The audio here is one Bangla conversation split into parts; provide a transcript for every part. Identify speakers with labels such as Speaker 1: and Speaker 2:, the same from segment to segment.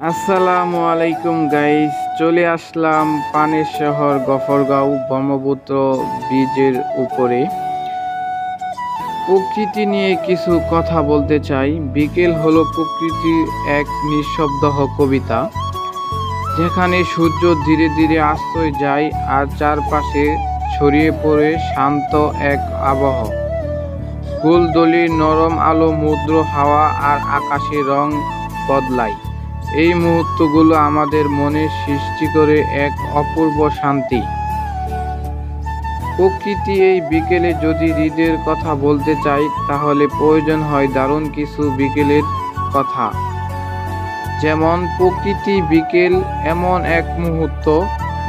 Speaker 1: আসসালামু আলাইকুম গাইস, চলে আসলাম পানের শহর গফরগাঁও ব্রহ্মপুত্র ব্রিজের উপরে। প্রকৃতি নিয়ে কিছু কথা বলতে চাই। বিকেল হলো প্রকৃতির এক নিঃশব্দ কবিতা, যেখানে সূর্য ধীরে ধীরে আশ্রয় যায় আর চারপাশে ছড়িয়ে পড়ে শান্ত এক আবহ। ফুলদলির নরম আলো, মধুর হাওয়া আর আকাশের রং বদলায়। এই মুহূর্তগুলো আমাদের মনে সৃষ্টি করে এক অপূর্ব শান্তি। প্রকৃতি এই বিকেলে যদি হৃদয়ের কথা বলতে চাই, তাহলে প্রয়োজন হয় দারুণ কিছু বিকেলের কথা। যেমন প্রকৃতি বিকেল এমন এক মুহূর্ত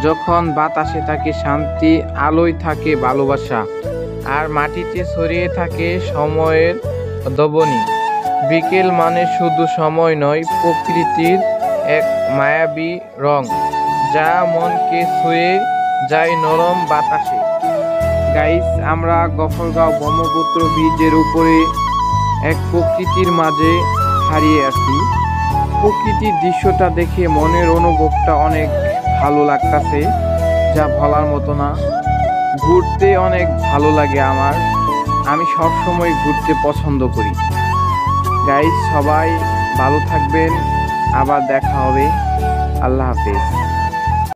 Speaker 1: যখন বাতাসে থাকে শান্তি, আলোয় থাকে ভালোবাসা, আর মাটিতে ছড়িয়ে থাকে সময়ের দবনি। বিকেল মানে শুধু সময় নয়, প্রকৃতির এক মায়াবী রং, যা মনকে ছুঁয়ে যায় নরম বাতাসে। গাইস, আমরা গফরগাঁও ব্রহ্মপুত্র ব্রিজের উপরে এক প্রকৃতির মাঝে হারিয়ে আছি। প্রকৃতির দৃশ্যটা দেখে মনের অনুভবটা অনেক ভালো লাগতাছে, যা বলার মতো না। ঘুরতে অনেক ভালো লাগে আমার, আমি সবসময় ঘুরতে পছন্দ করি। গাইস, সবাই ভালো থাকবেন, আবার দেখা হবে। আল্লাহ হাফেজ।